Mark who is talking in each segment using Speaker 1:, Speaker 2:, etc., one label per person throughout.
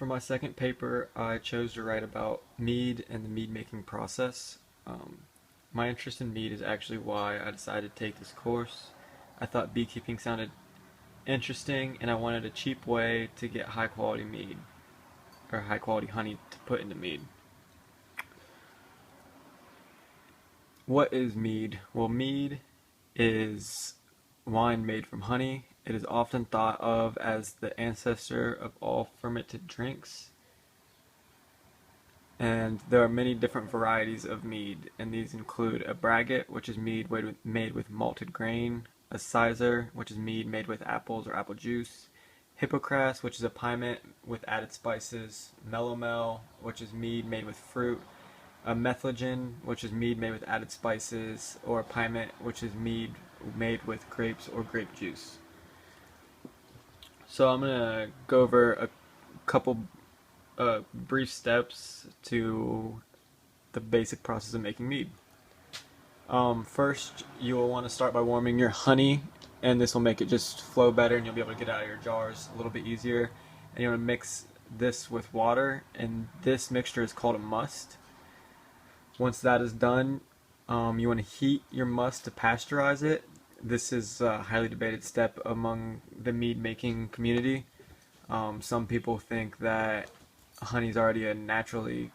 Speaker 1: For my second paper, I chose to write about mead and the mead making process. Um, my interest in mead is actually why I decided to take this course. I thought beekeeping sounded interesting and I wanted a cheap way to get high quality mead, or high quality honey to put into mead. What is mead? Well, mead is wine made from honey. It is often thought of as the ancestor of all fermented drinks. And there are many different varieties of mead, and these include a braggot, which is mead made with malted grain, a sizer, which is mead made with apples or apple juice, hippocras, which is a piment with added spices, melomel, which is mead made with fruit, a methlogen, which is mead made with added spices, or a piment, which is mead made with grapes or grape juice. So I'm gonna go over a couple brief steps to the basic process of making mead. First, you will want to start by warming your honey, and this will make it just flow better, and you'll be able to get it out of your jars a little bit easier. And you want to mix this with water, and this mixture is called a must. Once that is done, you want to heat your must to pasteurize it. This is a highly debated step among the mead making community. Some people think that honey is already a naturally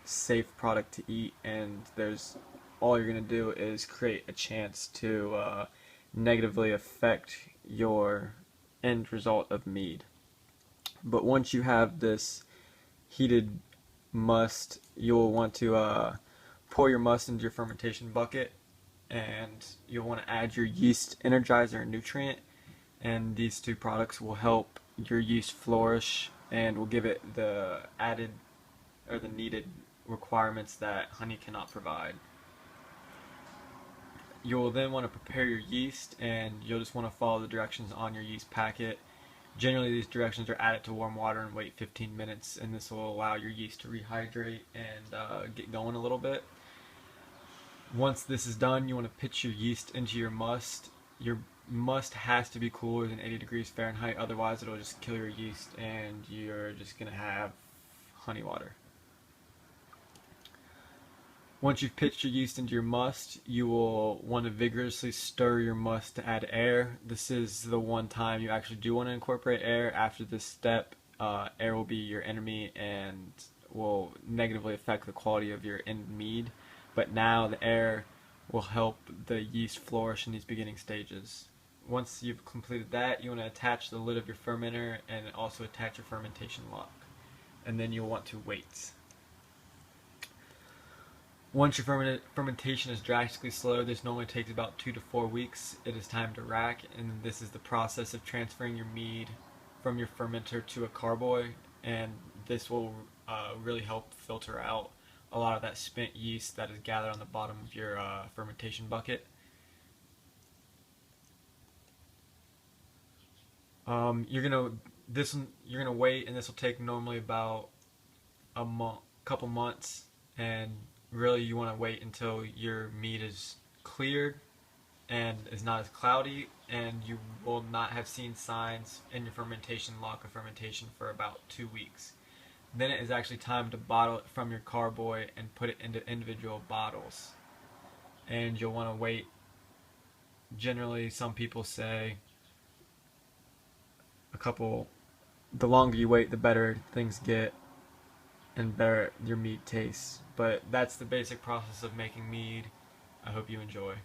Speaker 1: safe product to eat, and there's all you're going to do is create a chance to negatively affect your end result of mead. But once you have this heated must, you'll want to pour your must into your fermentation bucket, and you'll want to add your yeast energizer and nutrient, and these two products will help your yeast flourish and will give it the added or the needed requirements that honey cannot provide. You'll then want to prepare your yeast, and you'll just want to follow the directions on your yeast packet. Generally, these directions are add it to warm water and wait 15 minutes, and this will allow your yeast to rehydrate and get going a little bit. Once this is done, you want to pitch your yeast into your must. Your must has to be cooler than 80 degrees Fahrenheit, otherwise it'll just kill your yeast and you're just going to have honey water. Once you've pitched your yeast into your must, you will want to vigorously stir your must to add air. This is the one time you actually do want to incorporate air. After this step, air will be your enemy and will negatively affect the quality of your end mead. But now the air will help the yeast flourish in these beginning stages. Once you've completed that, you want to attach the lid of your fermenter and also attach your fermentation lock. And then you'll want to wait. Once your fermentation is drastically slow, this normally takes about 2 to 4 weeks, it is time to rack, and this is the process of transferring your mead from your fermenter to a carboy, and this will really help filter out a lot of that spent yeast that is gathered on the bottom of your fermentation bucket. You're gonna wait, and this will take normally about a couple months, and really you want to wait until your mead is cleared and is not as cloudy, and you will not have seen signs in your fermentation lock of fermentation for about 2 weeks. Then it is actually time to bottle it from your carboy and put it into individual bottles. And you'll want to wait. Generally, some people say the longer you wait, the better things get and better your mead tastes. But that's the basic process of making mead. I hope you enjoy.